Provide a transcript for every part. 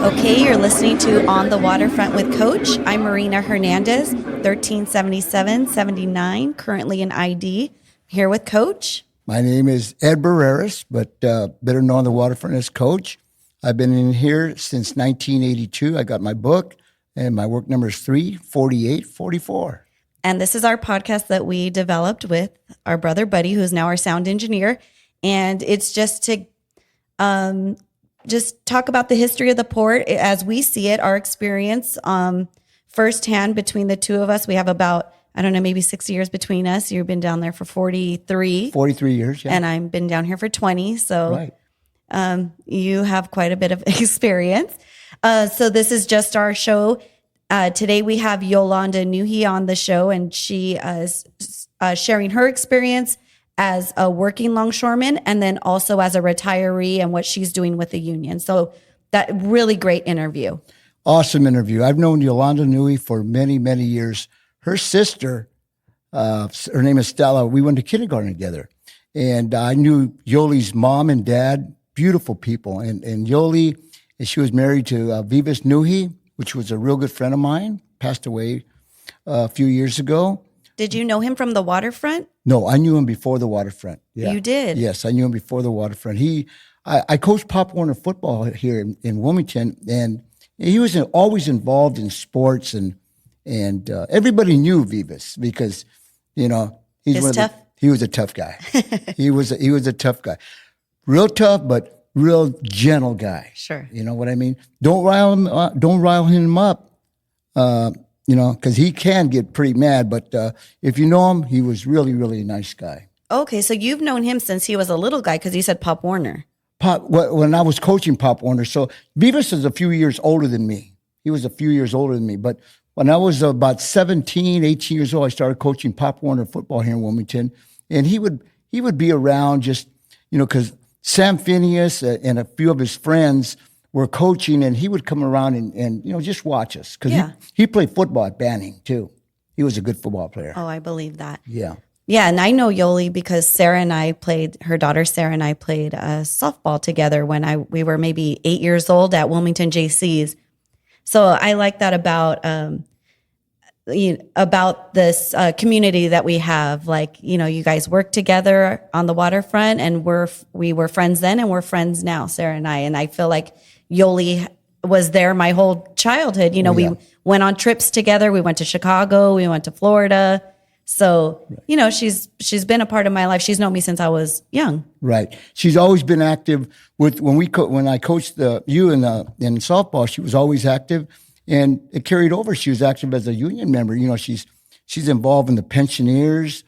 Okay, you're listening to On the Waterfront with Coach. I'm Marina Hernandez, 1377-79, currently in ID. Here with Coach. My name is Ed Barreras, but better known on the Waterfront as Coach. I've been in here since 1982. I got my book, and my work number is 34844. And this is our podcast that we developed with our brother Buddy, who's now our sound engineer. And it's just to just talk about the history of the port as we see it, our experience firsthand between the two of us. We have about, I don't know, maybe 6 years between us. You've been down there for 43. 43 years, yeah. And I've been down here for 20. So Right. You have quite a bit of experience. So this is just our show. Today we have Yolanda Nuhi on the show, and she is sharing her experience as a working longshoreman and then also as a retiree and what she's doing with the union. So that really great interview. Awesome interview. I've known Yolanda Nuhi for many, many years. Her sister, her name is Stella, we went to kindergarten together. And I knew Yoli's mom and dad, beautiful people. And Yoli, she was married to Vivas Nuhi, which was a real good friend of mine, passed away a few years ago. Did you know him from the waterfront? No, I knew him before the waterfront. Yeah. You did? Yes, I knew him before the waterfront. I coached Pop Warner football here in Wilmington, and he was always involved in sports, and everybody knew Vivas because, you know, he was a tough guy. he was a tough guy, real tough, but real gentle guy. Sure. You know what I mean? Don't rile him up. You know, because he can get pretty mad, but if you know him, he was really, really a nice guy. Okay, so you've known him since he was a little guy because you said Pop Warner. When I was coaching Pop Warner, so Vivas is a few years older than me. He was a few years older than me, but when I was about 17, 18 years old, I started coaching Pop Warner football here in Wilmington, and he would be around just, you know, because Sam Phineas and a few of his friends were coaching, and he would come around and you know, just watch us. Because he played football at Banning, too. He was a good football player. Oh, I believe that. Yeah. Yeah, and I know Yoli because her daughter Sarah and I played softball together when we were maybe 8 years old at Wilmington JC's. So I like that about this community that we have. Like, you know, you guys work together on the waterfront, and we were friends then and we're friends now, Sarah and I. And I feel like Yoli was there my whole childhood. You know, we went on trips together. We went to Chicago. We went to Florida. So, you know, she's been a part of my life. She's known me since I was young. Right. She's always been active when I coached you in softball. She was always active, and it carried over. She was active as a union member. You know, she's involved in the pensioners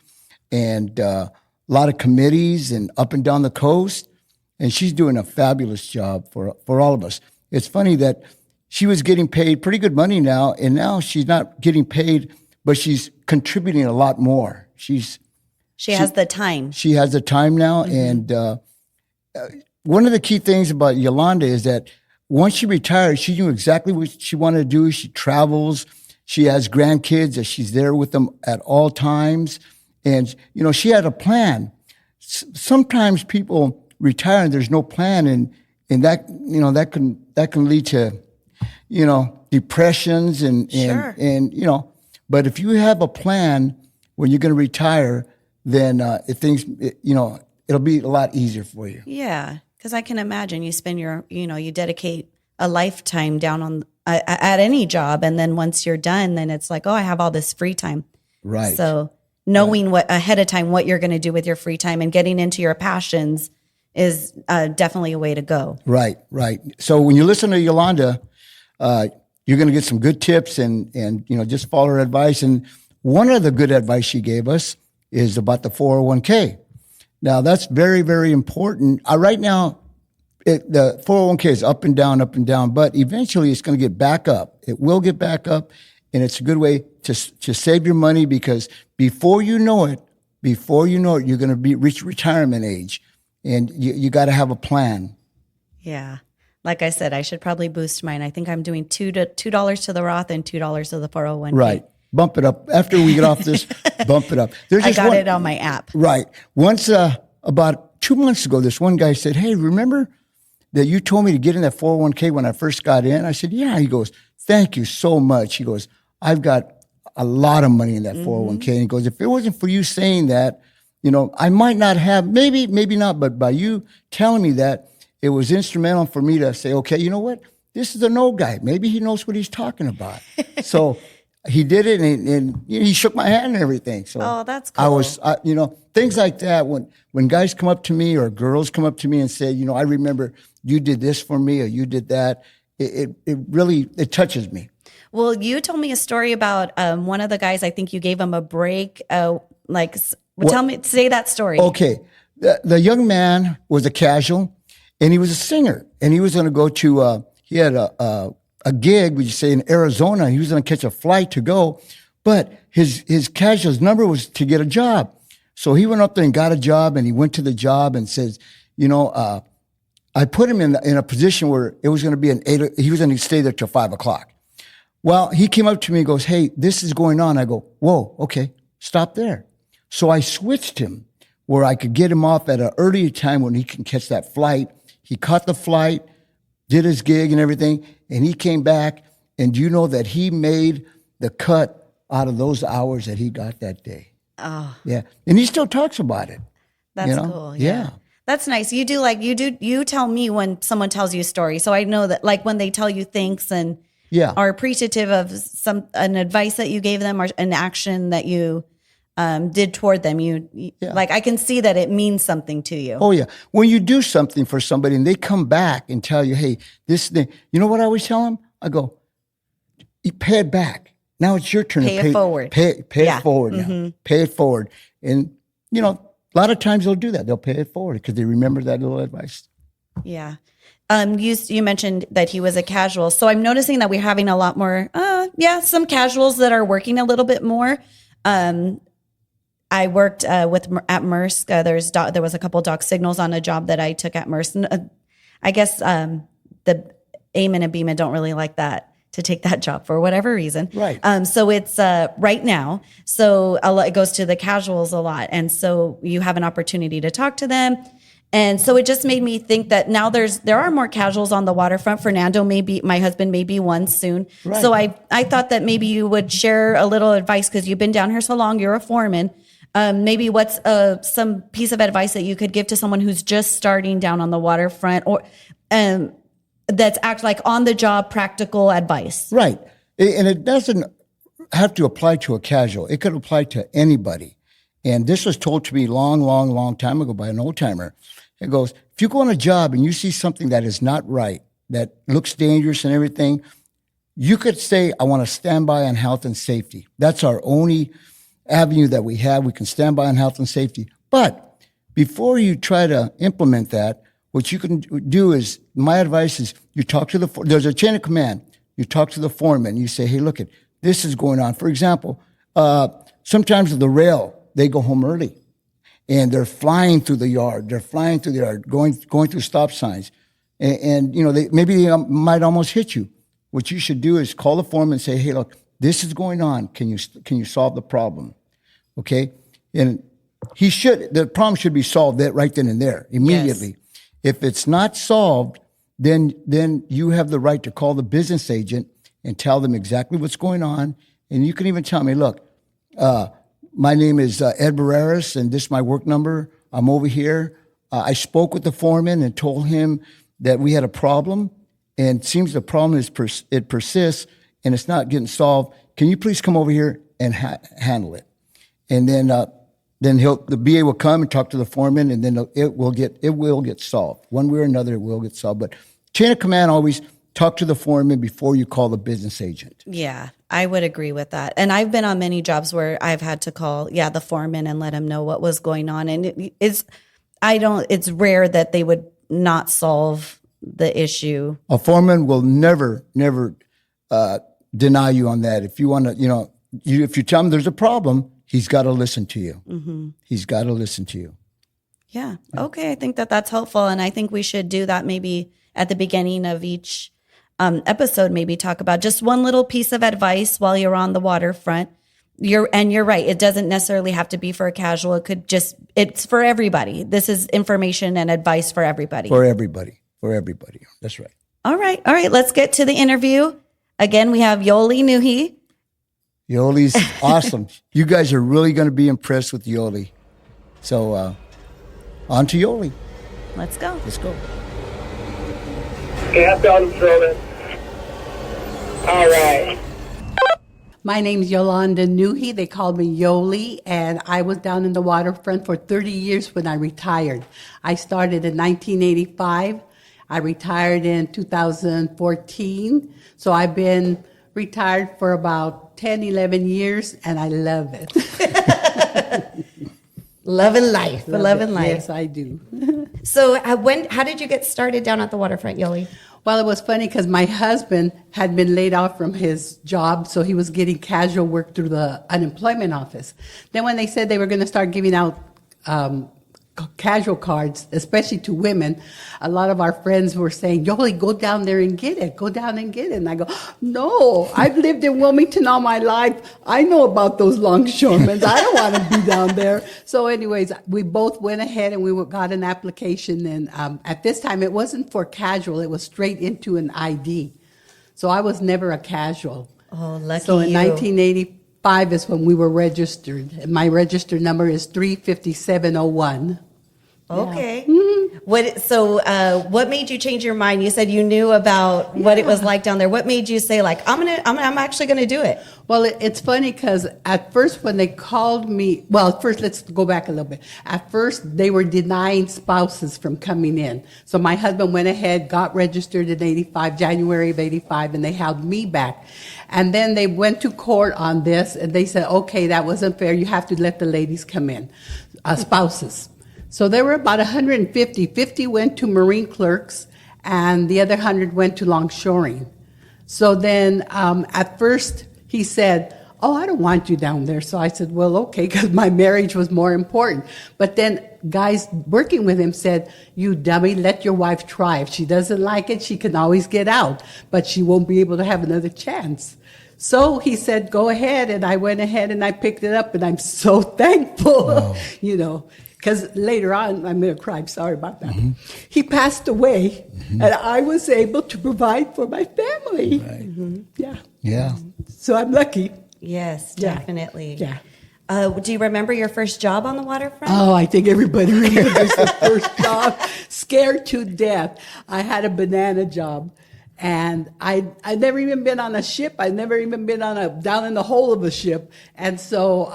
and a lot of committees and up and down the coast. And she's doing a fabulous job for all of us. It's funny that she was getting paid pretty good money now, and now she's not getting paid, but she's contributing a lot more. She has the time. She has the time now. Mm-hmm. And one of the key things about Yolanda is that once she retired, she knew exactly what she wanted to do. She travels. She has grandkids that she's there with them at all times. And, you know, she had a plan. Sometimes people retire and there's no plan, and that, you know, that can lead to, you know, depressions and sure. and you know, but if you have a plan when you're going to retire, then it'll be a lot easier for you. Yeah, because I can imagine you spend you dedicate a lifetime down on at any job, and then once you're done, then it's like, oh, I have all this free time. Right. So knowing what ahead of time what you're going to do with your free time and getting into your passions is definitely a way to go. Right. So when you listen to Yolanda, you're going to get some good tips and you know, just follow her advice. And one of the good advice she gave us is about the 401k. Now that's very, very important. Right now, the 401k is up and down, but eventually it's going to get back up. It will get back up, and it's a good way to save your money, because before you know it, you're going to reach retirement age. And you got to have a plan. Yeah. Like I said, I should probably boost mine. I think I'm doing $2 to the Roth and $2 to the 401k. Right. bump it up. After we get off this, bump it up. There's I just got it on my app. Right. Once, about 2 months ago, this one guy said, hey, remember that you told me to get in that 401k when I first got in? I said, yeah. He goes, thank you so much. He goes, I've got a lot of money in that 401k. And he goes, if it wasn't for you saying that, I might not have, maybe not, but by you telling me that, it was instrumental for me to say, okay, you know what? This is a no guy. Maybe he knows what he's talking about. So he did it, and he shook my hand and everything. So oh, that's cool. Things like that. When guys come up to me or girls come up to me and say, I remember you did this for me or you did that, it really touches me. Well, you told me a story about one of the guys. I think you gave him a break. Say that story. Okay, the young man was a casual, and he was a singer, and he was going to go to. He had a gig, would you say, in Arizona. He was going to catch a flight to go, but his casual's number was to get a job. So he went up there and got a job, and he went to the job and says, I put him in a position where it was going to be he was going to stay there till 5:00. Well, he came up to me and goes, hey, this is going on. I go, whoa, okay, stop there. So I switched him where I could get him off at an earlier time when he can catch that flight. He caught the flight, did his gig and everything, and he came back. And do you know that he made the cut out of those hours that he got that day? Oh, yeah. And he still talks about it. That's cool. Yeah. That's nice. You tell me when someone tells you a story. So I know that when they tell you thanks and are appreciative of an advice that you gave them or an action that you did toward them, I can see that it means something to you. Oh yeah. When you do something for somebody and they come back and tell you, hey, this thing, you know what I always tell them? I go, you pay it back. Now it's your turn to pay it forward. Pay it forward now. Pay it forward. And, a lot of times they'll do that. They'll pay it forward because they remember that little advice. Yeah. You mentioned that he was a casual. So I'm noticing that we're having a lot more, some casuals that are working a little bit more. I worked at Maersk. There was a couple dock signals on a job that I took at Maersk. I guess the Amen and Beeman don't really like that to take that job for whatever reason. Right. So it's right now. So it goes to the casuals a lot. And so you have an opportunity to talk to them. And so it just made me think that now there are more casuals on the waterfront. Fernando my husband may be one soon. Right. So I thought that maybe you would share a little advice because you've been down here so long, you're a foreman. Maybe what's some piece of advice that you could give to someone who's just starting down on the waterfront or that's like on the job practical advice. Right. And it doesn't have to apply to a casual. It could apply to anybody. And this was told to me long time ago by an old timer. It goes, if you go on a job and you see something that is not right, that looks dangerous and everything, you could say, I want to stand by on health and safety. That's our only avenue that we have. We can stand by on health and safety. But before you try to implement that, what you can do is, my advice is you talk to there's a chain of command. You talk to the foreman. You say, hey, look, this is going on. For example, sometimes the rail, they go home early and they're flying through the yard. They're flying through the yard, going through stop signs. And maybe they might almost hit you. What you should do is call the foreman and say, hey, look, this is going on. Can you solve the problem? Okay. And the problem should be solved right then and there immediately. Yes. If it's not solved, then you have the right to call the business agent and tell them exactly what's going on. And you can even tell me, look, my name is Ed Barreras, and this is my work number. I'm over here. I spoke with the foreman and told him that we had a problem, and it seems the problem it persists and it's not getting solved. Can you please come over here and handle it? And then the BA will come and talk to the foreman, and then it will get solved. One way or another, it will get solved. But chain of command, always talk to the foreman before you call the business agent. Yeah, I would agree with that. And I've been on many jobs where I've had to call, the foreman and let him know what was going on. And it's rare that they would not solve the issue. A foreman will never deny you on that. If you want to, if you tell him there's a problem, he's got to listen to you. Mm-hmm. He's got to listen to you. Yeah. Okay. I think that's helpful. And I think we should do that maybe at the beginning of each episode, maybe talk about just one little piece of advice while you're on the waterfront. You're right. It doesn't necessarily have to be for a casual. It's for everybody. This is information and advice for everybody. For everybody. That's right. All right. Let's get to the interview. Again, we have Yolanda Nuhi. Yoli's awesome. You guys are really going to be impressed with Yoli. So, on to Yoli. Let's go. Okay, I've got them thrown. All right. My name's Yolanda Nuhi. They called me Yoli, and I was down in the waterfront for 30 years when I retired. I started in 1985. I retired in 2014. So I've been retired for about 10, 11 years, and I love it. Loving life. Yes, I do. So how did you get started down at the waterfront, Yoli? Well, it was funny because my husband had been laid off from his job, so he was getting casual work through the unemployment office. Then when they said they were going to start giving out casual cards, especially to women, a lot of our friends were saying, Yoli, go down there and get it. Go down and get it. And I go, no, I've lived in Wilmington all my life. I know about those longshoremen. I don't want to be down there. So anyways, we both went ahead and we got an application. And at this time, it wasn't for casual. It was straight into an ID. So I was never a casual. Oh, lucky So in you. 1985 is when we were registered. And my registered number is 35701. Okay. What made you change your mind? You said you knew about what it was like down there. What made you say, like, I'm actually gonna do it? Well, it's funny because at first when they called me, first let's go back a little bit. At first they were denying spouses from coming in. So my husband went ahead, got registered in January of 85, and they held me back. And then they went to court on this, and they said, okay, that wasn't fair. You have to let the ladies come in, spouses. So there were about 150. 50 went to marine clerks, and the other 100 went to longshoring. So then at first he said, oh, I don't want you down there. So I said, well, okay, because my marriage was more important. But then guys working with him said, you dummy, let your wife try. If she doesn't like it, she can always get out, but she won't be able to have another chance. So he said, go ahead. And I went ahead and I picked it up, and I'm so thankful, Wow. Because later on, I'm going to cry, I'm sorry about that. Mm-hmm. He passed away, and I was able to provide for my family. Right. Mm-hmm. Yeah. So I'm lucky. Yes, Yeah. definitely. Yeah. Do you remember your first job on the waterfront? Oh, I think everybody remembers the first job. Scared to death. I had a banana job. And I'd never even been on a ship. I'd never even been down in the hole of a ship. And so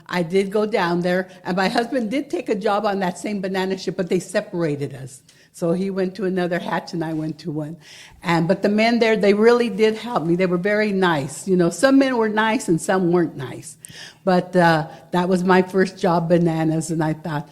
I did go down there. And my husband did take a job on that same banana ship, but they separated us. So he went to another hatch and I went to one. But the men there, they really did help me. They were very nice. Some men were nice and some weren't nice. But that was my first job, bananas. And I thought,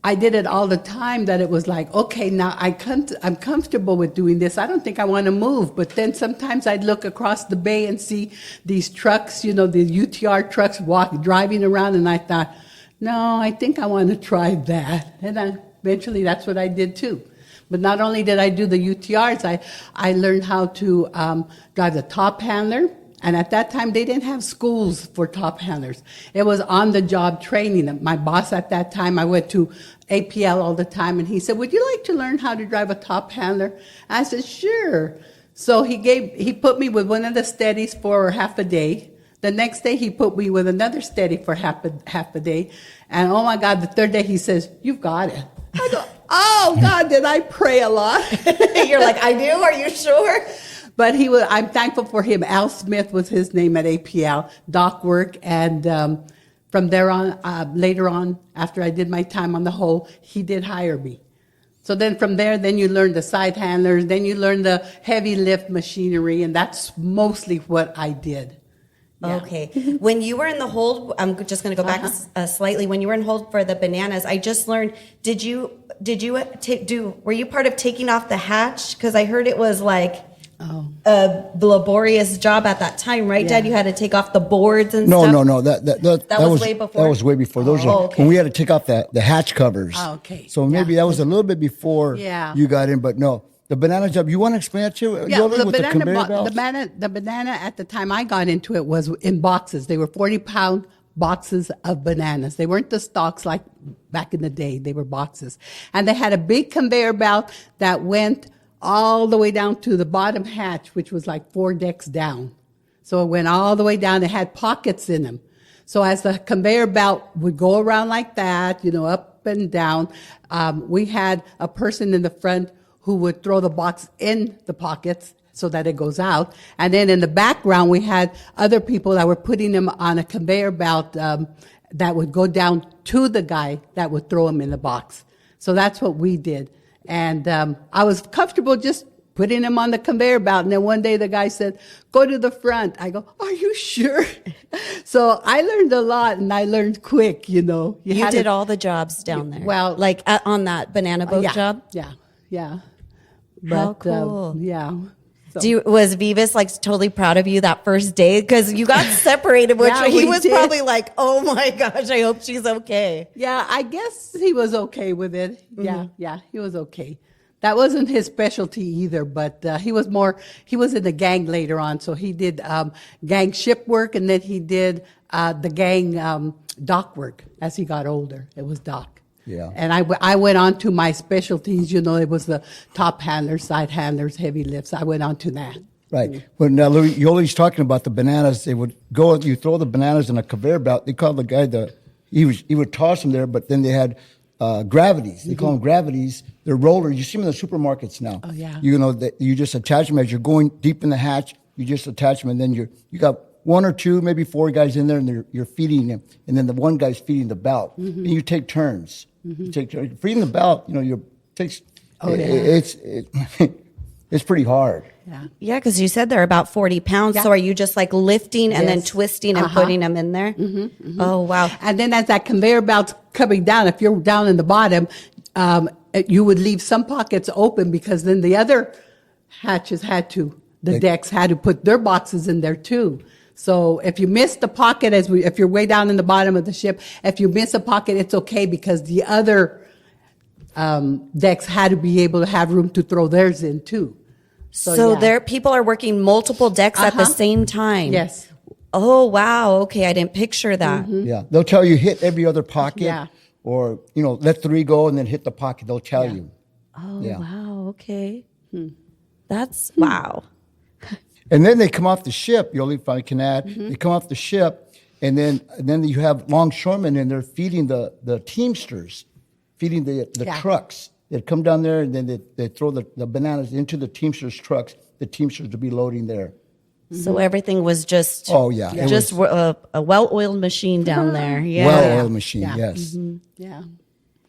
I did it all the time, that it was like, okay, now I'm comfortable with doing this. I don't think I want to move. But then sometimes I'd look across the bay and see these trucks, the UTR trucks driving around. And I thought, no, I think I want to try that. And eventually that's what I did too. But not only did I do the UTRs, I learned how to drive the top handler. And at that time, they didn't have schools for top handlers. It was on-the-job training. My boss at that time, I went to APL all the time, and he said, would you like to learn how to drive a top handler? I said, sure. So he put me with one of the steadies for half a day. The next day, he put me with another steady for half a day. And oh, my God, the third day, he says, you've got it. I go, oh, God, did I pray a lot? You're like, I do? Are you sure? But I'm thankful for him. Al Smith was his name at APL, dock work. And from there on, later on, after I did my time on the hole, he did hire me. So then from there, then you learn the side handlers, then you learn the heavy lift machinery, and that's mostly what I did. Yeah. Okay. When you were in the hold, I'm just going to go back slightly. When you were in hold for the bananas, I just learned, were you part of taking off the hatch? Because I heard it was like a laborious job at that time, right, Dad? You had to take off the boards and stuff? No. That was way before? That was way before. Those are when we had to take off the hatch covers. Oh, okay. So maybe that was a little bit before you got in, but no. the banana job. You want to explain that too? Yeah, Yoli, the with banana, conveyor belts? the banana at the time I got into it was in boxes. They were 40-pound boxes of bananas. They weren't the stalks like back in the day. They were boxes. And they had a big conveyor belt that went all the way down to the bottom hatch, which was like 4 decks down. So it went all the way down. It had pockets in them. So as the conveyor belt would go around like that, up and down, we had a person in the front who would throw the box in the pockets so that it goes out. And then in the background, we had other people that were putting them on a conveyor belt that would go down to the guy that would throw them in the box. So that's what we did. And I was comfortable just putting them on the conveyor belt. And then one day the guy said, go to the front. I go, are you sure? So I learned a lot, and I learned quick, You did all the jobs down there. Well, like on that banana boat job? Yeah. How cool. Yeah. So. Was Vivas like totally proud of you that first day? Because you got separated, which Yeah, he we was did. probably like, oh my gosh, I hope she's okay. Yeah, I guess he was okay with it. Yeah, he was okay. That wasn't his specialty either, but he was in the gang later on. So he did gang ship work, and then he did the gang dock work as he got older. It was dock. Yeah. And I went on to my specialties. It was the top handlers, side handlers, heavy lifts. I went on to that. Right. When Yoli's talking about the bananas, they would go, you throw the bananas in a conveyor belt. They called the guy, he would toss them there, but then they had gravities. They call them gravities. They're rollers. You see them in the supermarkets now. Oh, yeah. You just attach them as you're going deep in the hatch. You just attach them, and then you got 1 or 2, maybe 4 guys in there, and you're feeding them. And then the one guy's feeding the belt. And you take turns. You take turns. Feeding the belt, it's pretty hard. Yeah, because you said they're about 40 pounds. Yeah. So are you just like lifting and then Yes. twisting and putting them in there? Oh, wow. And then as that conveyor belt's coming down, if you're down in the bottom, you would leave some pockets open, because then the other hatches decks had to put their boxes in there too. So if you miss the pocket, if you're way down in the bottom of the ship, if you miss a pocket, it's okay, because the other decks had to be able to have room to throw theirs in too. So yeah. there, people are working multiple decks at the same time. Yes. Oh, wow. Okay. I didn't picture that. Yeah. They'll tell you hit every other pocket. Yeah. Or, let 3 go and then hit the pocket. They'll tell you. Oh, Yeah. wow. Okay. That's wow. And then they come off the ship. Yoli, if I can add, they come off the ship, and then you have longshoremen, and they're feeding the teamsters, feeding the trucks. They'd come down there, and then they throw the bananas into the teamsters' trucks. The teamsters would be loading there. So everything was just it just a well-oiled machine down there. Yeah. Well-oiled machine, Yeah. yes. Yeah.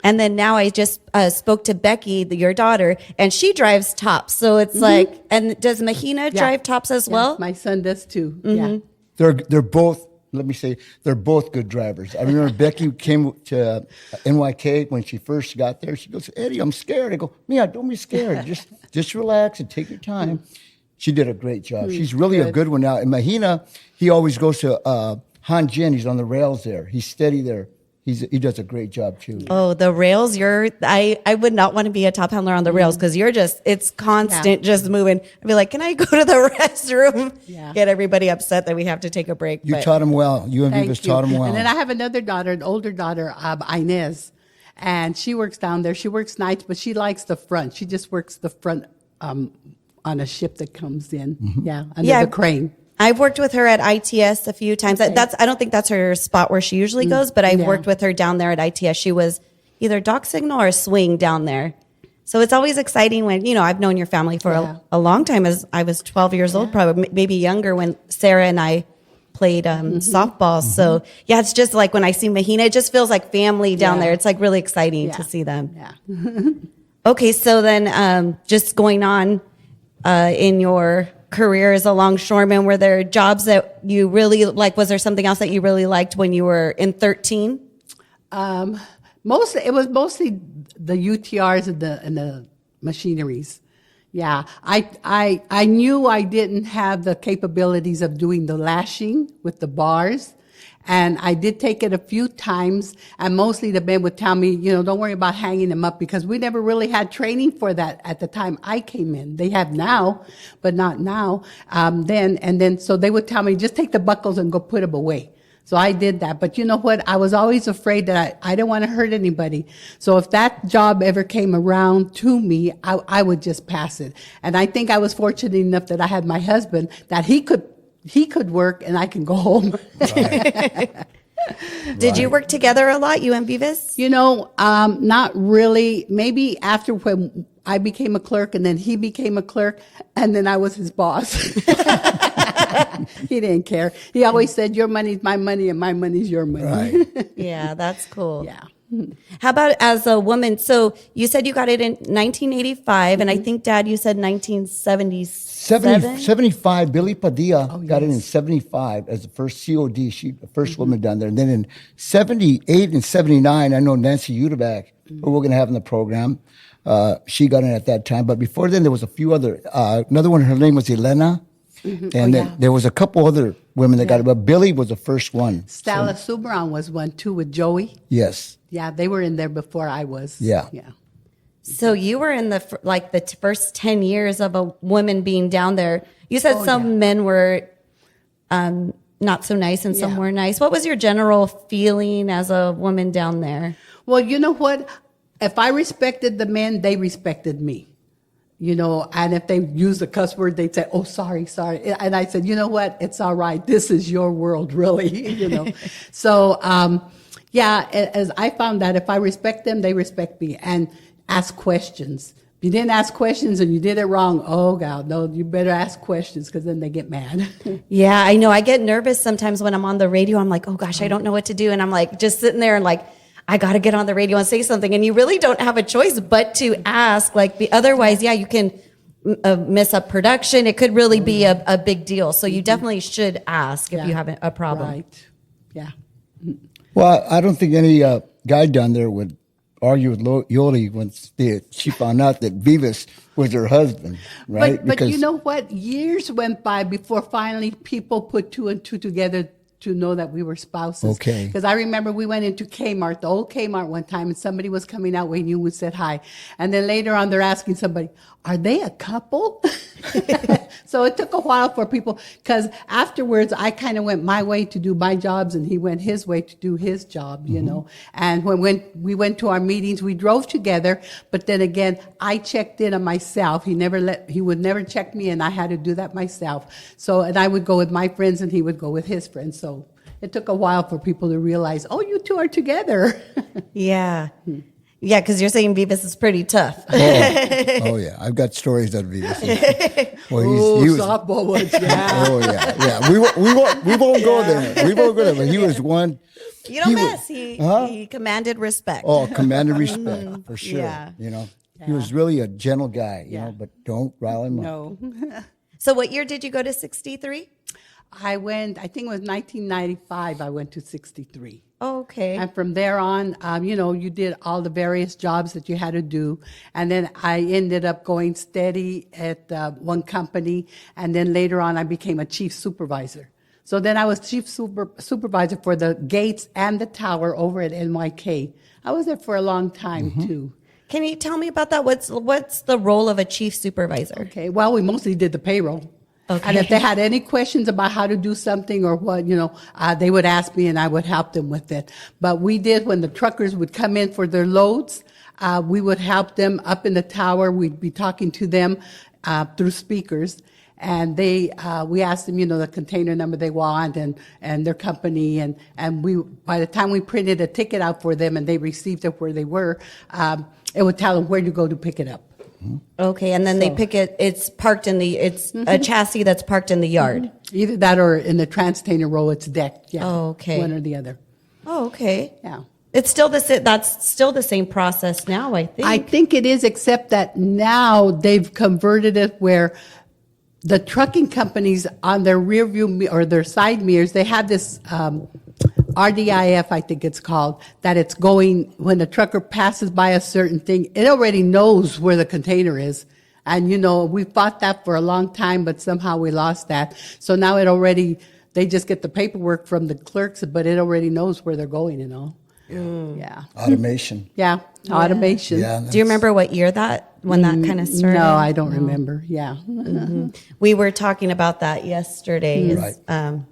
And then now I just spoke to Becky, your daughter, and she drives tops. So it's like, and does Mahina drive tops as well? My son does too. Yeah. They're both. Let me say, they're both good drivers. I remember Becky came to NYK when she first got there. She goes, "Eddie, I'm scared." I go, "Mia, don't be scared. Just relax and take your time." She did a great job. She's really a good one now. And Mahina, he always goes to Hanjin. He's on the rails there. He's steady there. He does a great job too. Oh, the rails! I would not want to be a top handler on the rails, because it's constant, just moving. I'd be like, can I go to the restroom? Yeah. Get everybody upset that we have to take a break. You but- taught him well. You and Thank Vivas you. taught him well. And then I have another daughter, an older daughter, Inez, and she works down there. She works nights, but she likes the front. She just works the front on a ship that comes in. Yeah, under the crane. I've worked with her at ITS a few times. Okay. I don't think that's her spot where she usually goes, but I've worked with her down there at ITS. She was either dock signal or swing down there. So it's always exciting when, I've known your family for a long time, as I was 12 years old, probably maybe younger, when Sarah and I played softball. So it's just like when I see Mahina, it just feels like family down there. It's like really exciting to see them. Yeah. Okay. So then just going on in your career as a longshoreman, were there jobs that you really like? Was there something else that you really liked when you were in 13? It was mostly the UTRs and the machineries. Yeah, I knew I didn't have the capabilities of doing the lashing with the bars, And I did take it a few times, and mostly the men would tell me, don't worry about hanging them up, because we never really had training for that at the time I came in. They have now, but not now. So they would tell me, just take the buckles and go put them away. So I did that. But you know what? I was always afraid that I didn't want to hurt anybody. So if that job ever came around to me, I would just pass it. And I think I was fortunate enough that I had my husband, that he could work and I can go home. Right. Did you work together a lot, you and Beavis? Not really. Maybe after when I became a clerk and then he became a clerk and then I was his boss. He didn't care. He always said, your money's my money and my money's your money. Right. Yeah, that's cool. Yeah. How about as a woman? So you said you got it in 1985, and I think, Dad, you said 1977? 75, Billy Padilla got it in yes. 75 as the first COD, the first woman down there. And then in 78 and 79, I know Nancy Udebach, who we're going to have in the program, she got in at that time. But before then, there was a few other, another one, her name was Elena. And then there was a couple other women that got it, but Billy was the first one. Stella Subran was one too with Joey. Yes. Yeah, they were in there before I was. Yeah. Yeah. So you were in the first 10 years of a woman being down there. You said some men were not so nice and some were nice. What was your general feeling as a woman down there? Well, you know what? If I respected the men, they respected me. And if they used a cuss word, they'd say, oh, sorry. And I said, you know what? It's all right. This is your world, really, So, as I found that if I respect them, they respect me, and ask questions. If you didn't ask questions and you did it wrong, oh, God, no, you better ask questions, because then they get mad. Yeah, I know. I get nervous sometimes when I'm on the radio. I'm like, oh, gosh, I don't know what to do. And I'm like just sitting there and like, I got to get on the radio and say something. And you really don't have a choice but to ask. Otherwise, you can miss up production. It could really be a big deal. So you definitely should ask if you have a problem. Right. Yeah. Well, I don't think any guy down there would argue with Yoli once she found out that Beavis was her husband, right? But you know what? Years went by before finally people put two and two together to know that we were spouses. Okay. Because I remember we went into Kmart, the old Kmart one time, and somebody was coming out. We knew, we said hi. And then later on, they're asking somebody, are they a couple? So it took a while for people, because afterwards, I kind of went my way to do my jobs, and he went his way to do his job, And when we went to our meetings, we drove together, but then again, I checked in on myself. He would never check me, and I had to do that myself. So, and I would go with my friends, and he would go with his friends. So it took a while for people to realize, oh, you two are together. Yeah. Yeah, because you're saying Beavis is pretty tough. Oh, yeah. I've got stories of Beavis. Well, he was softball ones, yeah. Oh, yeah. We won't go there. We won't go there. But he was one. You don't mess. He commanded respect. Oh, commanded respect, for sure. Yeah. He was really a gentle guy, but don't rile him up. No. So what year did you go to 63? I think it was 1995, I went to 63. Okay. And from there on, you did all the various jobs that you had to do. And then I ended up going steady at one company. And then later on, I became a chief supervisor. So then I was chief supervisor for the gates and the tower over at NYK. I was there for a long time, too. Can you tell me about that? What's the role of a chief supervisor? Okay. Well, we mostly did the payroll. Okay. And if they had any questions about how to do something or what, they would ask me and I would help them with it. But we did, when the truckers would come in for their loads, we would help them up in the tower. We'd be talking to them through speakers. And we asked them, the container number they want and their company. And by the time we printed a ticket out for them and they received it where they were, it would tell them where to go to pick it up. Okay, and then they pick it. It's parked it's a chassis that's parked in the yard. Either that or in the trans-container row, it's decked. Yeah. Oh, okay. One or the other. Oh, okay. Yeah. It's still that's still the same process now, I think. I think it is, except that now they've converted it where the trucking companies on their rear view or their side mirrors, they have this RDIF, I think it's called, that it's going, when the trucker passes by a certain thing, it already knows where the container is. And, we fought that for a long time, but somehow we lost that. So now it already they just get the paperwork from the clerks, but it already knows where they're going and all. Yeah. Automation. Yeah. Automation. Yeah. Do you remember what year when that kind of started? No, I don't remember. Yeah. We were talking about that yesterday. Right. The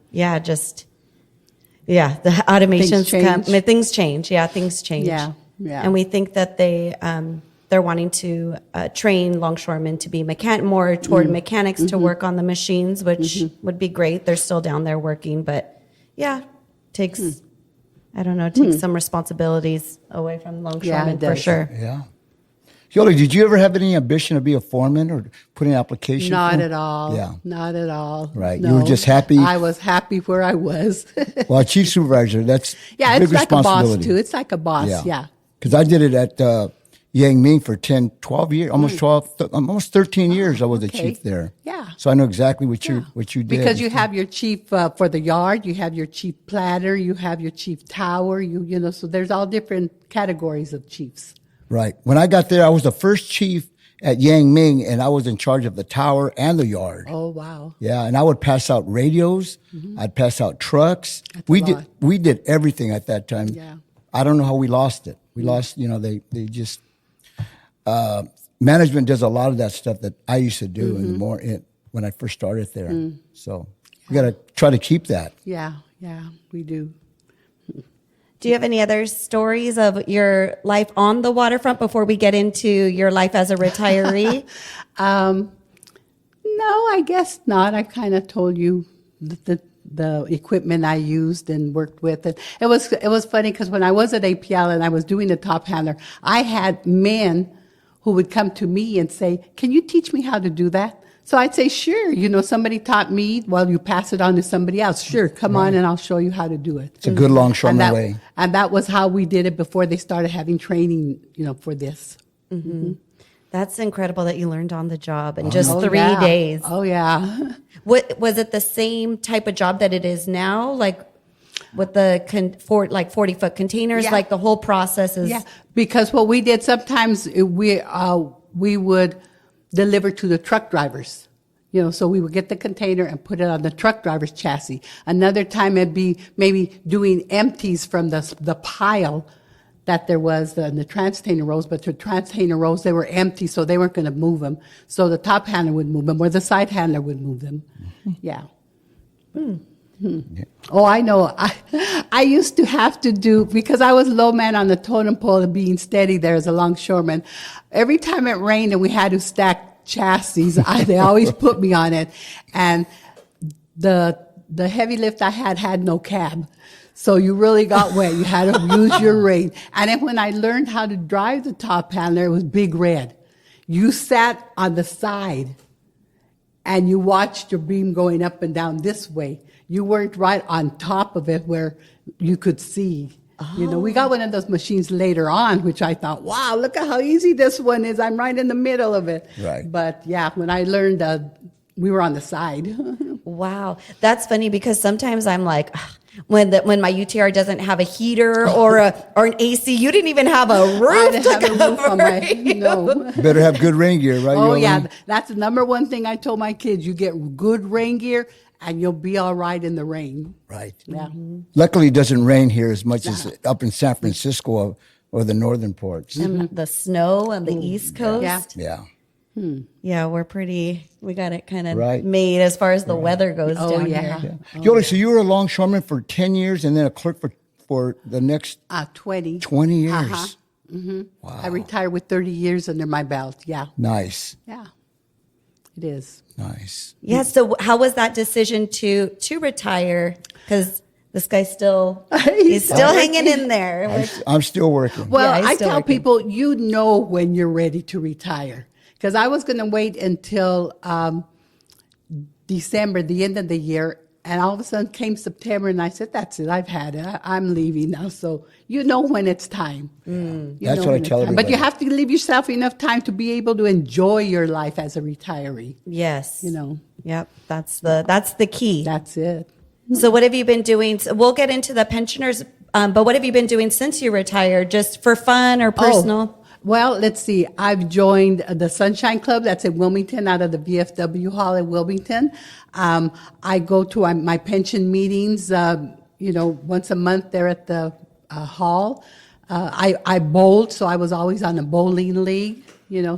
automations change. things change. Yeah, things change. Yeah, yeah. And we think that they're wanting to train longshoremen to be more toward mechanics to work on the machines, which would be great. They're still down there working, but yeah, takes some responsibilities away from longshoremen it for does. sure. Yeah. Yoli, did you ever have any ambition to be a foreman or put in an application? Not for? at all. Yeah. Not at all. Right. No. You were just happy. I was happy where I was. Well, chief supervisor, that's Yeah, big it's like a boss responsibility. too. It's like a boss. Yeah. Because I did it at Yangming for 10, 12 years, almost 13 years I was a Okay. chief there. Yeah. So I know exactly what you did. Because you have your chief for the yard, you have your chief planner, you have your chief tower, you know, so there's all different categories of chiefs. Right. When I got there, I was the first chief at Yangming, and I was in charge of the tower and the yard. Oh, wow. Yeah, and I would pass out radios. I'd pass out trucks. That's We a did lot. we did everything at that time. Yeah. I don't know how we lost it. We lost, they just management does a lot of that stuff that I used to do when I first started there. So we got to try to keep that. Yeah, we do. Do you have any other stories of your life on the waterfront before we get into your life as a retiree? No, I guess not. I kind of told you the equipment I used and worked with. And it was funny because when I was at APL and I was doing the top handler, I had men who would come to me and say, "Can you teach me how to do that?" So I'd say, "Sure. Somebody taught me. Well, you pass it on to somebody else. Sure, come on and I'll show you how to do it." It's a good longshoreman way. And that was how we did it before they started having training, for this. That's incredible that you learned on the job in just 3 yeah. days. Oh, yeah. What was it the same type of job that it is now? Like with the 40-foot containers, Yeah. like the whole process is. Yeah, because what we did sometimes we would deliver to the truck drivers. So we would get the container and put it on the truck driver's chassis. Another time it'd be maybe doing empties from the pile that there was in the trans-container rows, but the trans-container rows, they were empty, so they weren't going to move them. So the top handler would move them, or the side handler would move them. Yeah. Oh, I know. I used to have to do, because I was low man on the totem pole and being steady there as a longshoreman. Every time it rained and we had to stack chassis, they always put me on it. And the heavy lift I had no cab. So you really got wet. You had to use your rein. And then when I learned how to drive the top handler, it was Big Red. You sat on the side and you watched your beam going up and down this way. You weren't right on top of it where you could see. We got one of those machines later on, which I thought, wow, look at how easy this one is. I'm right in the middle of it. Right. But yeah, when I learned, we were on the side. Wow. That's funny because sometimes I'm like, when my UTR doesn't have a heater or an AC, you didn't even have a roof I didn't have to a roof on my, you. no. Better have good rain gear, right? Oh, Yoli? yeah. That's the number one thing I told my kids. You get good rain gear and you'll be all right in the rain. Right. Yeah. Luckily, it doesn't rain here as much as up in San Francisco or the northern ports. And the snow on the East Coast. Yeah. Yeah. Yeah, we got it kind of Right. made as far as the weather goes Oh, down yeah. here. Yoli, so you were a longshoreman for 10 years and then a clerk for the next 20. 20 years. Uh-huh. I retired with 30 years under my belt. Yeah. Nice. Yeah. It is. Nice. Yeah. So how was that decision to retire? Because this guy's he's still hanging in there. I'm still working. Well, Yeah, he's I still tell working. people, when you're ready to retire. Because I was going to wait until December, the end of the year, and all of a sudden came September, and I said, "That's it. I've had it. I'm leaving now." So when it's time. You That's know what I when it's tell time. But you everybody. have to give yourself enough time to be able to enjoy your life as a retiree. Yes. Yep, That's the key. that's it. So what have you been doing? So we'll get into the pensioners, but what have you been doing since you retired? Just for fun or personal? Well, let's see. I've joined the Sunshine Club that's in Wilmington, out of the VFW Hall in Wilmington. I go to my pension meetings, once a month there at the hall. I bowled, so I was always on the bowling league.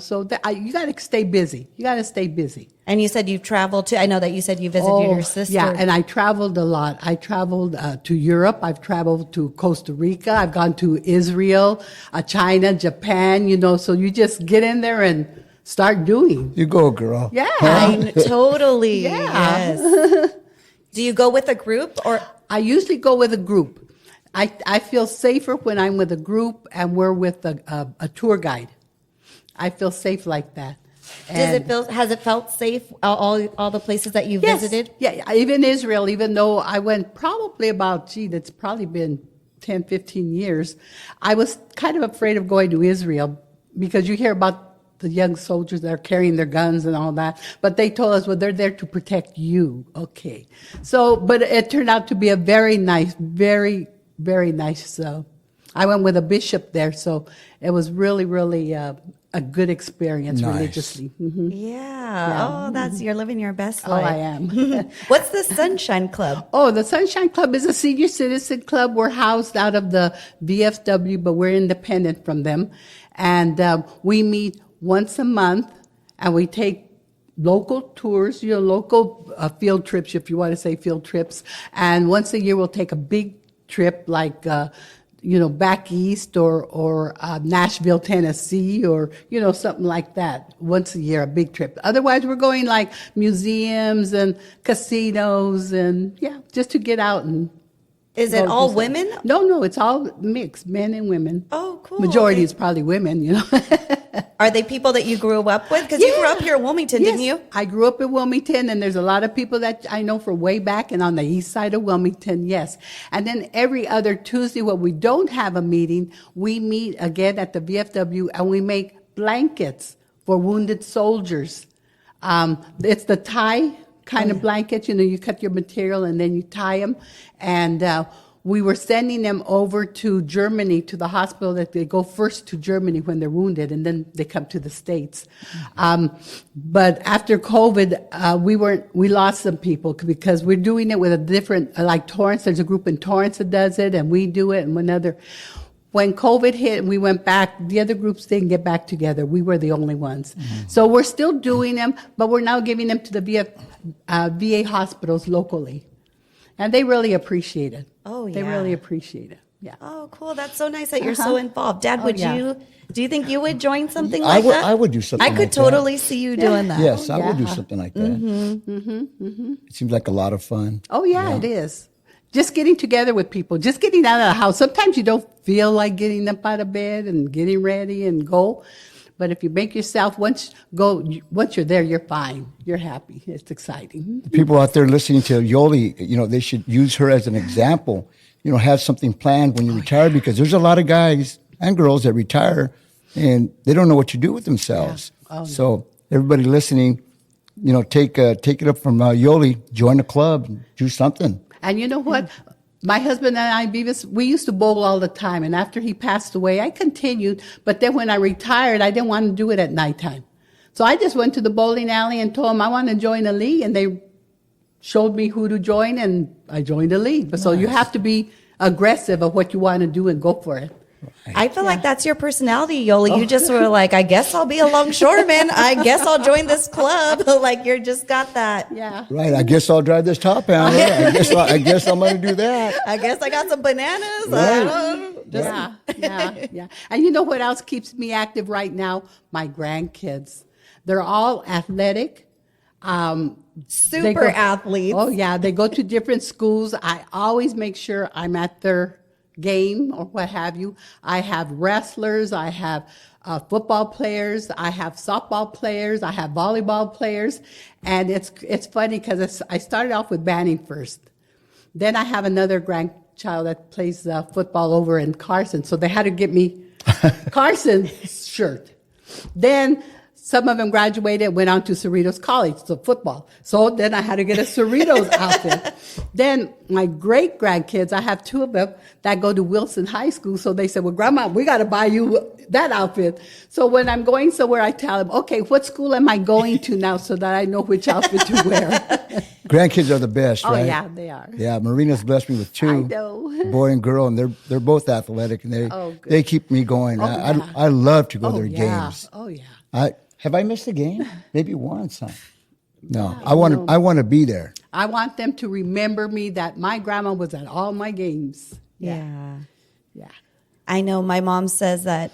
So you got to stay busy. You got to stay busy. And you said you've traveled to, I know that you said you visited your sister. Yeah, and I traveled a lot. I traveled to Europe. I've traveled to Costa Rica. I've gone to Israel, China, Japan, so you just get in there and start doing. You go, girl. Yeah. Totally. Yeah. Yes. Do you go with a group or? I usually go with a group. I feel safer when I'm with a group and we're with a tour guide. I feel safe like that. Has it felt safe, all the places that you visited? Yeah, even Israel, even though I went probably that's probably been 10, 15 years. I was kind of afraid of going to Israel because you hear about the young soldiers that are carrying their guns and all that. But they told us, well, they're there to protect you. Okay. So, but it turned out to be a very nice, very, very nice. I went with a bishop there, so it was really, really a good experience religiously. Mm-hmm. Yeah. Oh, you're living your best life. Oh, I am. What's the Sunshine Club? Oh, the Sunshine Club is a senior citizen club. We're housed out of the VFW, but we're independent from them. And we meet once a month, and we take local tours, local field trips, if you want to say field trips. And once a year, we'll take a big trip like back east or Nashville, Tennessee, or, something like that. Once a year, a big trip. Otherwise, we're going like museums and casinos and, just to get out and. Is it all women? No, it's all mixed, men and women. Oh, cool. Majority is probably women, Are they people that you grew up with? Because you grew up here in Wilmington, didn't you? I grew up in Wilmington, and there's a lot of people that I know from way back and on the east side of Wilmington, yes. And then every other Tuesday when we don't have a meeting, we meet again at the VFW, and we make blankets for wounded soldiers. It's the tie kind of blankets, you cut your material and then you tie them. And we were sending them over to Germany, to the hospital that they go first to Germany when they're wounded, and then they come to the States. But after COVID, we lost some people because we're doing it with a different, like Torrance, there's a group in Torrance that does it, and we do it, and when COVID hit and we went back, the other groups didn't get back together. We were the only ones. Mm-hmm. So we're still doing them, but we're now giving them to the VA hospitals locally. And they really appreciate it. Oh, yeah. They really appreciate it. Yeah. Oh, cool. That's so nice that you're so involved. Dad, do you think you would join something I like that? I would do something like that. I could totally see you doing that. Yes, I would do something like that. Mm-hmm. Mm-hmm. Mm-hmm. It seems like a lot of fun. Oh, yeah, it is. Just getting together with people, just getting out of the house. Sometimes you don't feel like getting up out of bed and getting ready and go. But if you make yourself, once you're there, you're fine. You're happy. It's exciting. The people out there listening to Yoli, they should use her as an example. Have something planned when you retire, because there's a lot of guys and girls that retire and they don't know what to do with themselves. Yeah. Oh, so everybody listening, take it up from Yoli, join a club, and do something. And you know what? My husband and I, Beavis, we used to bowl all the time. And after he passed away, I continued. But then when I retired, I didn't want to do it at nighttime. So I just went to the bowling alley and told them I want to join a league. And they showed me who to join, and I joined a league. But so you have to be aggressive of what you want to do and go for it. Right. I feel like that's your personality, Yoli. You just were like, I guess I'll be a longshoreman. I guess I'll join this club. Like, you're just got that. Yeah. Right. I guess I'll drive this top handler. I guess I'm going to do that. I guess I got some bananas. Right. Yeah. And you know what else keeps me active right now? My grandkids. They're all athletic. Super athletes. Oh, yeah. They go to different schools. I always make sure I'm at their game or what have you. I have wrestlers, I have football players, I have softball players, I have volleyball players, and it's funny because I started off with Banning first. Then I have another grandchild that plays football over in Carson, so they had to get me Carson's shirt. Then some of them graduated, went on to Cerritos College, so football. So then I had to get a Cerritos outfit. Then my great grandkids, I have 2 of them that go to Wilson High School. So they said, well, Grandma, we got to buy you that outfit. So when I'm going somewhere, I tell them, okay, what school am I going to now so that I know which outfit to wear? Grandkids are the best, Oh, right? yeah, they are. Yeah, Marina's blessed me with 2, I know. boy and girl, and they're both athletic, and Oh, good. they keep me going. Oh, yeah. I love to go to Oh, their yeah. games. Oh, yeah. Have I missed a game? Maybe once. Huh? No, I want to be there. I want them to remember me that my grandma was at all my games. Yeah. Yeah. I know my mom says that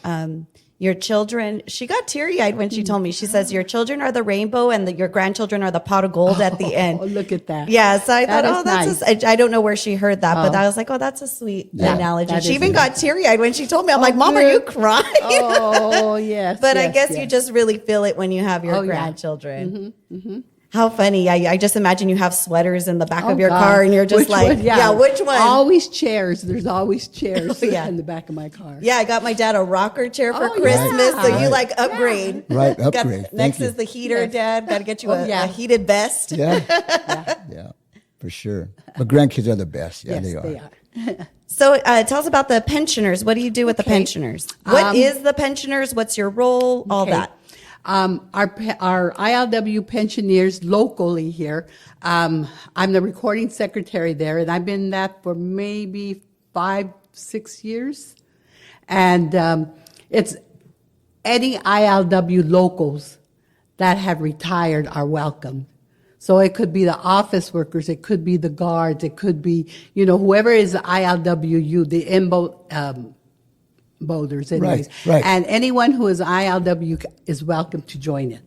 your children, she got teary-eyed when she told me. She says, your children are the rainbow and your grandchildren are the pot of gold at the end. Oh, look at that. Yeah, so I thought, That is that's nice. I don't know where she heard that, but I was like, oh, that's a sweet analogy. that She is even nice. got teary-eyed when she told me. I'm like, Mom, are you crying? Oh, yes. But I yes, guess yes. you just really feel it when you have your Oh, yeah. grandchildren. How funny. I just imagine you have sweaters in the back of your God. car and you're just Which like, one? yeah, which one? Always chairs. There's always chairs Oh, yeah. in the back of my car. Yeah, I got my dad a rocker chair for Oh, yeah. Christmas, so you Right. like upgrade. Right, Got- upgrade. Thank next you. is the heater, Yes. Dad. Got to get you Oh, yeah. a heated vest. Yeah, yeah, for sure. But grandkids are the best. Yeah, Yes, they are. they are. So tell us about the pensioners. What do you do with the Okay. pensioners? What is the pensioners? What's your role? All Okay. that. Our ILWU pensioners locally here, I'm the recording secretary there, and I've been that for maybe 5-6 years. And it's any ILW locals that have retired are welcome. So it could be the office workers, it could be the guards, it could be, whoever is the ILWU, the IMBO voters anyways. Right. And anyone who is ILW is welcome to join it.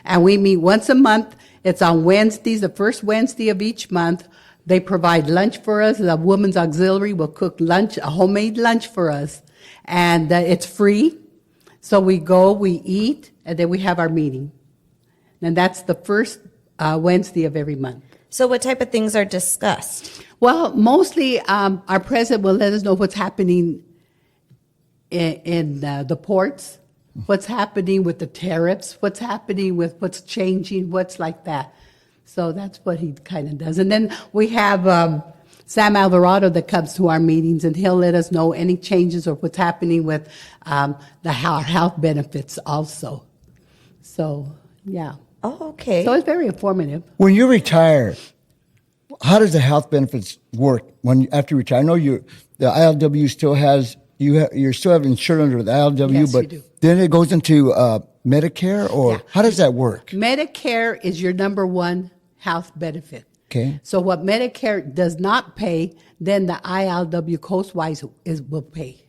And we meet once a month. It's on Wednesdays, the first Wednesday of each month. They provide lunch for us. The Women's Auxiliary will cook lunch, a homemade lunch for us. And it's free. So we go, we eat, and then we have our meeting. And that's the first Wednesday of every month. So what type of things are discussed? Well, mostly our president will let us know what's happening in the ports, what's happening with the tariffs, what's happening with what's changing, what's like that. So that's what he kind of does. And then we have Sam Alvarado that comes to our meetings, and he'll let us know any changes or what's happening with our health benefits also. So, yeah. Oh, okay. So it's very informative. When you retire, how does the health benefits work after you retire? I know the ILW still has you still have insurance under the ILW, Yes, but you do. then it goes into Medicare, or Yeah. how does that work? Medicare is your number one health benefit. Okay. So what Medicare does not pay, then the ILW coastwise will pay.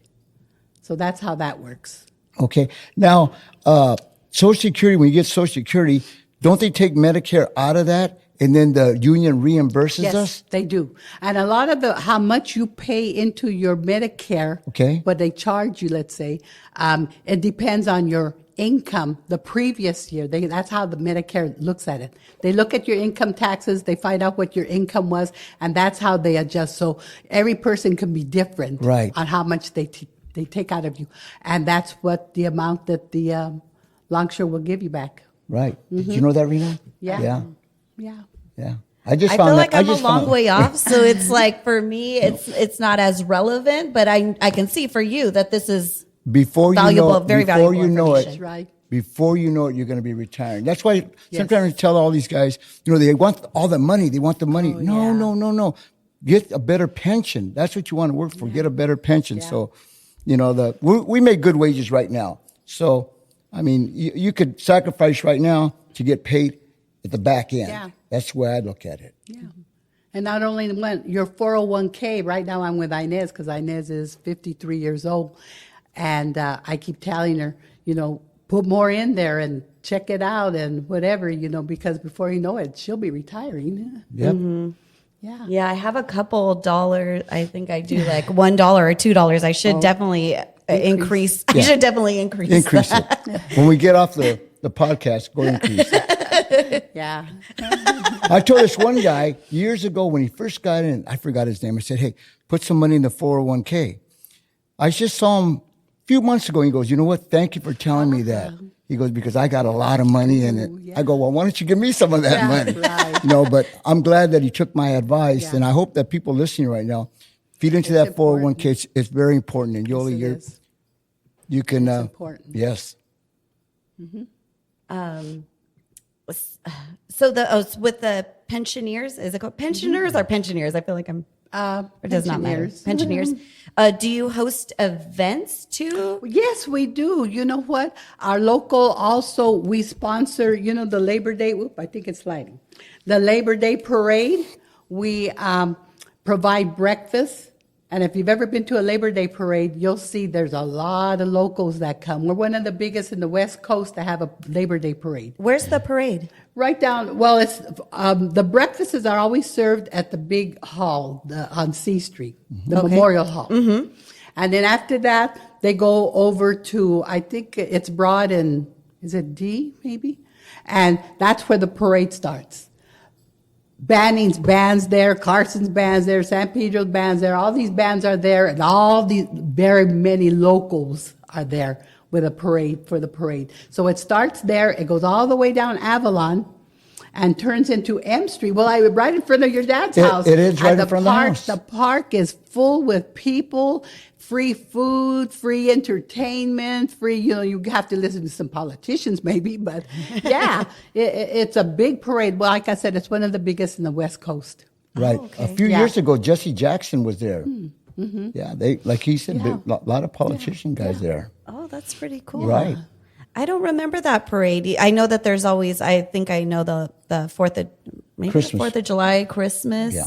So that's how that works. Okay. Now, Social Security, when you get Social Security, don't they take Medicare out of that, and then the union reimburses Yes, us? they do. And a lot of how much you pay into your Medicare, Okay. what they charge you, let's say, it depends on your income the previous year. That's how the Medicare looks at it. They look at your income taxes, they find out what your income was, and that's how they adjust. So every person can be different Right. on how much they take out of you. And that's what the amount that the Longshore will give you back. Right. Did you know that, Rena? Yeah. Yeah. Yeah. Yeah. I just I found feel that. like I'm a just long found- way off, so it's like for me, it's not as relevant. But I can see for you that this is Before you valuable, know, very before valuable you know information. That's it, right. before you know it, you're going to be retiring. That's why Yes. sometimes I tell all these guys, they want all the money. They want the money. Oh, No, yeah. no. Get a better pension. That's what you want to work for. Get a better pension. Yeah. So, we make good wages right now. So, I mean, you could sacrifice right now to get paid at the back end. Yeah. That's the way I look at it. Yeah. And not only your 401k, right now I'm with Inez because Inez is 53 years old. And I keep telling her, put more in there and check it out and whatever, because before you know it, she'll be retiring. Yep. Yeah. Yeah, I have a couple dollars. I think I do like $1 or $2. I should definitely increase. I Yeah. should definitely increase. Increase that. it. When we get off the podcast, go increase it. Yeah. I told this one guy years ago when he first got in, I forgot his name. I said, hey, put some money in the 401k. I just saw him few months ago, he goes, you know what? Thank you for telling me that. He goes, because I got a lot of money in it. Yeah. I go, well, why don't you give me some of that money? Right. But I'm glad that he took my advice. Yeah. And I hope that people listening right now feed into It's that 401k. It's very important. And Yoli, Yes, it is. you can. It's important. Yes. So with the pensioners, is it called pensioners or pensioners? I feel like I'm. It does not matter. Pensioners. Pensioners. Do you host events too? Yes, we do. You know what? Our local also, we sponsor, the Labor Day, I think it's sliding. The Labor Day parade. We provide breakfast. And if you've ever been to a Labor Day parade, you'll see there's a lot of locals that come. We're one of the biggest in the West Coast to have a Labor Day parade. Where's the parade? Right down, well, it's the breakfasts are always served at the big hall on C Street, the Memorial Hall. Mm-hmm. And then after that, they go over to, I think it's Broad and, is it D maybe? And that's where the parade starts. Banning's band's there, Carson's band's there, San Pedro's band's there, all these bands are there, and all these very many locals are there with a parade for the parade. So it starts there, it goes all the way down Avalon and turns into M Street. Well, right in front of your dad's house. It is right And in front of the house. The park is full with people, free food, free entertainment, free, you have to listen to some politicians maybe, but yeah, it's a big parade. Well, like I said, it's one of the biggest in the West Coast. Right. okay. A few Yeah. years ago, Jesse Jackson was there. Mm-hmm. Yeah, they like he said, Yeah. a lot of politician guys there. Oh, that's pretty cool. Right. I don't remember that parade. I know that there's always. I think I know the 4th of Christmas. 4th of July, Christmas. Yeah.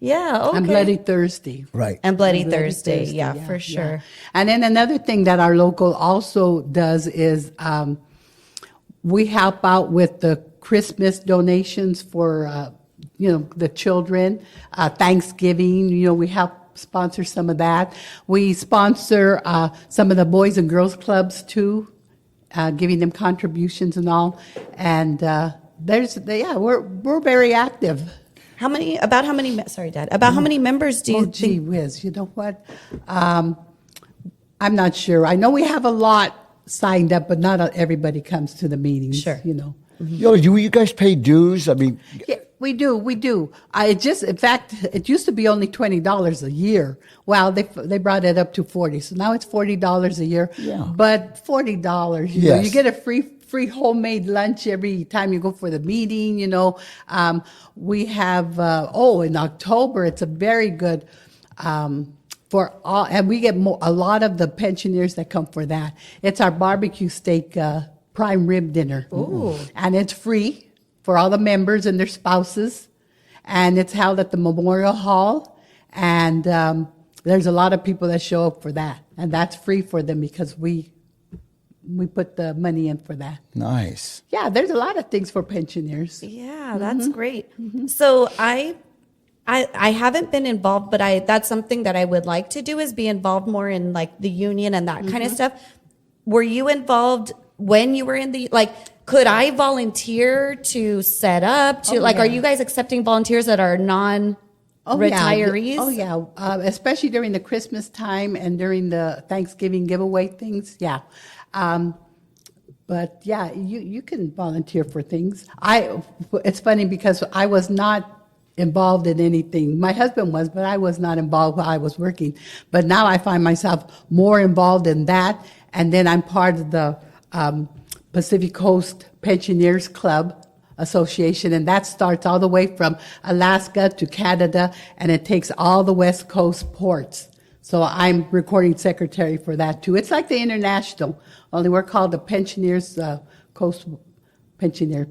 Yeah. Okay. And Bloody Thursday. Right. And Bloody Bloody Thursday. Thursday, Yeah, for sure. And then another thing that our local also does is we help out with the Christmas donations for, the children. Thanksgiving, we help sponsor some of that. We sponsor some of the Boys and Girls Clubs too, giving them contributions and all. And we're very active. How many? About how many? Sorry, Dad. About how many members do you Oh, gee think? whiz. You know what? I'm not sure. I know we have a lot signed up, but not everybody comes to the meetings. Sure. Yo, do you guys pay dues? I mean, Yeah, we do. In fact, it used to be only $20 a year. Well, they brought it up to 40, so now it's $40 a year. Yeah. But $40, Yes. you get a free homemade lunch every time you go for the meeting. We have in October it's a very good for all, and we get a lot of the pensioners that come for that. It's our barbecue steak prime rib dinner. Ooh. And it's free for all the members and their spouses. And it's held at the Memorial Hall. And there's a lot of people that show up for that. And that's free for them because we put the money in for that. nice. Yeah, there's a lot of things for pensioners. Yeah, that's great. So I haven't been involved, but that's something that I would like to do is be involved more in like the union and that kind of stuff. Were you involved when you were in could I volunteer to set up to are you guys accepting volunteers that are non-retirees? Especially during the Christmas time and during the Thanksgiving giveaway things. Yeah. But yeah, you can volunteer for things. It's funny because I was not involved in anything. My husband was, but I was not involved while I was working. But now I find myself more involved in that. And then I'm part of the Pacific Coast Pensioners Club Association, and that starts all the way from Alaska to Canada, and it takes all the West Coast ports. So I'm recording secretary for that too. It's like the international, only we're called the Pacific Coast Pensioners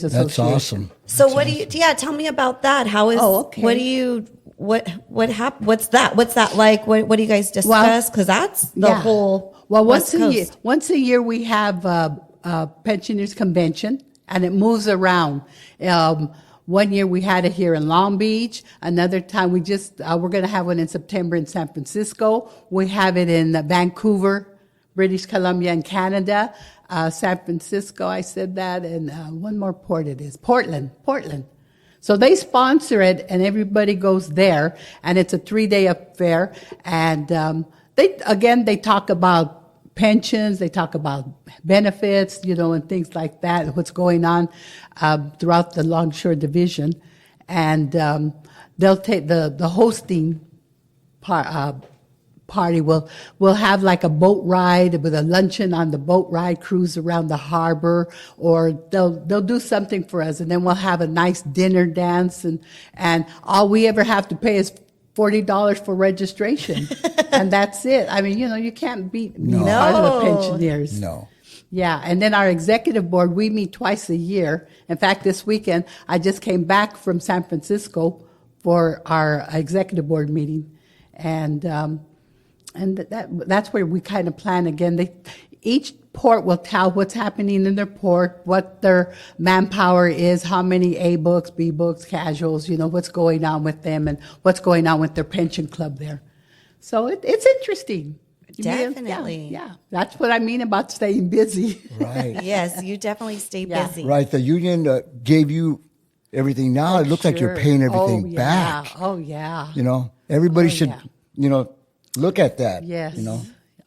Association. That's awesome. So what do you? Yeah, tell me about that. How is? okay. What do you? What happened? What's that? What's that like? What do you guys discuss? Because that's the whole. Well, West Coast. once a year we have a pensioners convention, and it moves around. One year we had it here in Long Beach. Another time we're going to have one in September in San Francisco. We have it in Vancouver, British Columbia, and Canada. San Francisco, I said that, and one more port it is, Portland. So they sponsor it, and everybody goes there, and it's a 3-day affair, and they talk about pensions, they talk about benefits, and things like that, what's going on throughout the Longshore Division. And they'll take the hosting party will have like a boat ride with a luncheon on the boat ride, cruise around the harbor, or they'll do something for us, and then we'll have a nice dinner dance, and all we ever have to pay is $40 for registration, and that's it. I mean, you can't beat being part of the pensioners. No. Yeah, and then our executive board, we meet twice a year. In fact, this weekend I just came back from San Francisco for our executive board meeting, and that's where we kind of plan again. Each port will tell what's happening in their port, what their manpower is, how many A books, B books, casuals, what's going on with them and what's going on with their pension club there. So it's interesting. Definitely. Yeah, that's what I mean about staying busy. Right. Yes, you definitely stay busy. Right. The union gave you everything. Now it looks like you're paying everything back. Oh, yeah. Everybody should, look at that. Yes.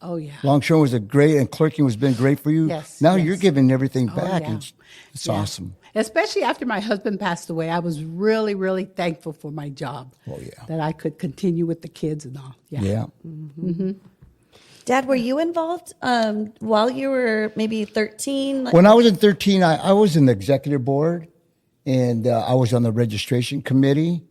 Oh, yeah. Longshore was and clerking has been great for you. Yes. Now you're giving everything back. Yeah. And it's awesome. Especially after my husband passed away, I was really, really thankful for my job. Oh, yeah. That I could continue with the kids and all. Yeah. Yeah. Mm-hmm. Dad, were you involved while you were maybe 13? When I was in 13, I was in the executive board, and I was on the registration committee.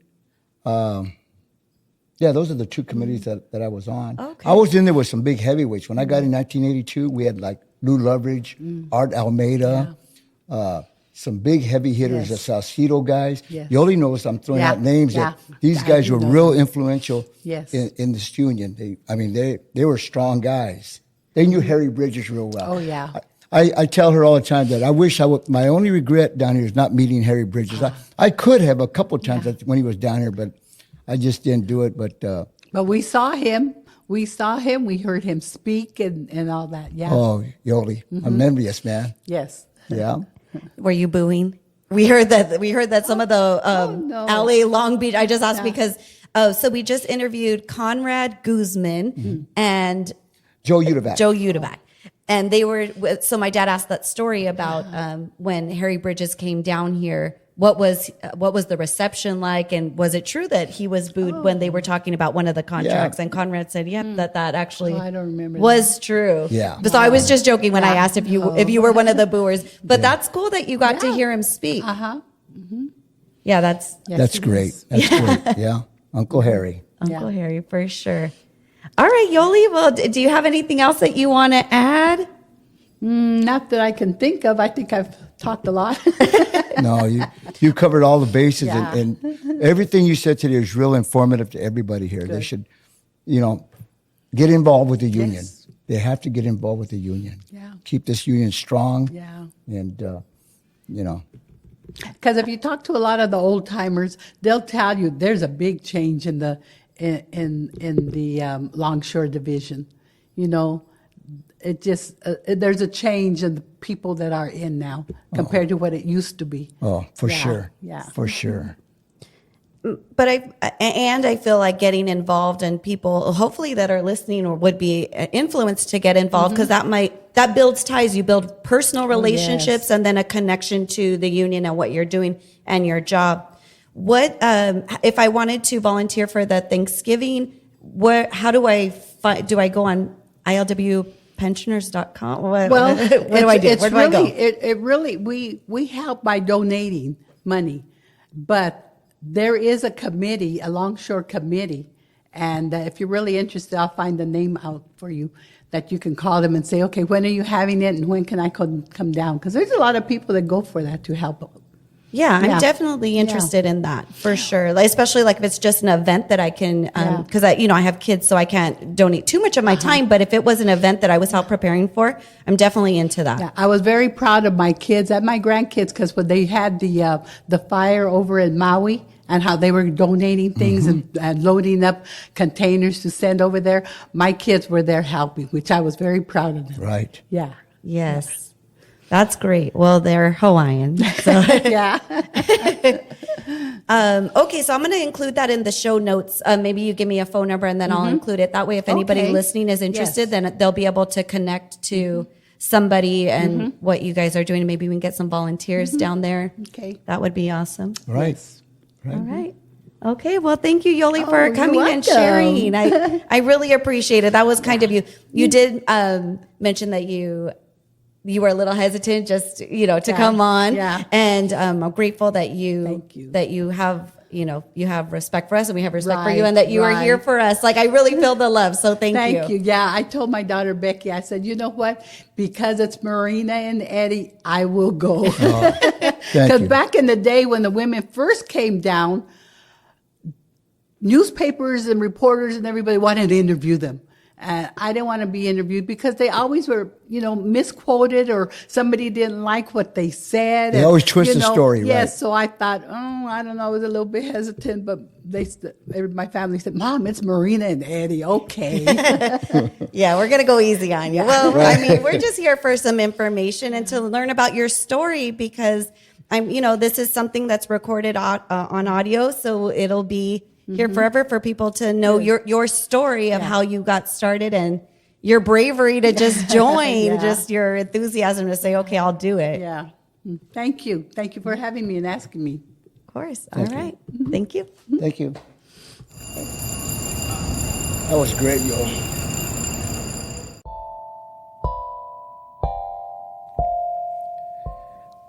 Those are the two committees that I was on. Okay. I was in there with some big heavyweights. When I got in 1982, we had like Lou Loveridge, Art Almeida, some big heavy hitters, the Salcedo guys. Yes. Yoli knows I'm throwing out names. That these guys were real influential in this union. They were strong guys. They knew Harry Bridges real well. Oh, yeah. I tell her all the time that I wish my only regret down here is not meeting Harry Bridges. I could have a couple of times when he was down here, but I just didn't do it. But we saw him. We heard him speak and all that. Yeah. Oh, Yoli, I'm envious, man. Yes. Yeah. Were you booing? We heard that some of the no. LA Long Beach. I just asked because so we just interviewed Conrad Guzman and Joe Udevac. And they were, so my dad asked that story about when Harry Bridges came down here. What was the reception like? And was it true that he was booed when they were talking about one of the contracts? And Conrad said, that actually I don't remember was true. Yeah. So I was just joking when I asked if you were one of the booers. But that's cool that you got to hear him speak. Mm-hmm. Yeah, that's great. That's great. Yeah. Uncle Harry. Uncle Harry, for sure. All right, Yoli, well, do you have anything else that you want to add? Not that I can think of. I think I've talked a lot. No, you covered all the bases, and everything you said today is real informative to everybody here. Good. They should, get involved with the union. Yes. They have to get involved with the union. Yeah. Keep this union strong. Yeah. And, Because if you talk to a lot of the old timers, they'll tell you there's a big change in the Longshore Division. It just there's a change in the people that are in now compared to what it used to be. Oh, for sure. Yeah. For sure. But I feel like getting involved, and people hopefully that are listening or would be influenced to get involved, because that builds ties. You build personal relationships and then a connection to the union and what you're doing and your job. What if I wanted to volunteer for the Thanksgiving? How do I do I go on ILWpensioners.com? What do I do? Where do I go? It really we help by donating money, but there is a committee, a Longshore committee, and if you're really interested, I'll find the name out for you that you can call them and say, okay, when are you having it and when can I come down? Because there's a lot of people that go for that to help. Yeah, I'm definitely interested in that for sure. Especially if it's just an event that I can, because I have kids, so I can't donate too much of my time. But if it was an event that I was help preparing for, I'm definitely into that. Yeah, I was very proud of my kids and my grandkids, because when they had the fire over in Maui and how they were donating things and loading up containers to send over there, my kids were there helping, which I was very proud of them. Right. Yeah. Yes. That's great. Well, they're Hawaiian. So. Yeah. Okay, so I'm going to include that in the show notes. Maybe you give me a phone number and then I'll include it. That way, if anybody Okay. listening is interested, Yes. then they'll be able to connect to somebody and what you guys are doing. Maybe we can get some volunteers down there. Okay. That would be awesome. Right. All right. Okay. Well, thank you, Yoli, for you're coming and welcome. sharing. I really appreciate it. That was kind of you. You did mention that you were a little hesitant just, to come on. Yeah. And I'm grateful that Thank you. that you have, you have respect for us and we have respect for Right, you and that you are here right. for us. Like, I really feel the love. So thank you. Yeah, I told my daughter Becky, I said, you know what? Because it's Marina and Eddie, I will go. Thank Because you. back in the day when the women first came down, newspapers and reporters and everybody wanted to interview them. And I didn't want to be interviewed because they always were, misquoted or somebody didn't like what they said. They And, always twist the story, right. Yes, so I thought, I don't know, I was a little bit hesitant, but my family said, Mom, it's Marina and Eddie. Okay. Yeah, we're going to go easy on you. Well, I mean, we're just here for some information and to learn about your story because this is something that's recorded on audio, so it'll be here forever for people to know your story of how you got started and your bravery to just join, just your enthusiasm to say, okay, I'll do it. Yeah. Thank you. Thank you for having me and asking me. Of course. All right. Thank you. Thank you. That was great, yo.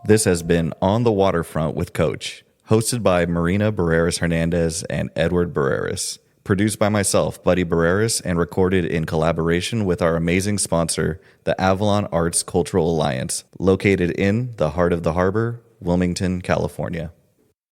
This has been On the Waterfront with Coach, hosted by Marina Barreras Hernandez and Edward Barreras, produced by myself, Buddy Barreras, and recorded in collaboration with our amazing sponsor, the Avalon Arts Cultural Alliance, located in the heart of the harbor, Wilmington, California.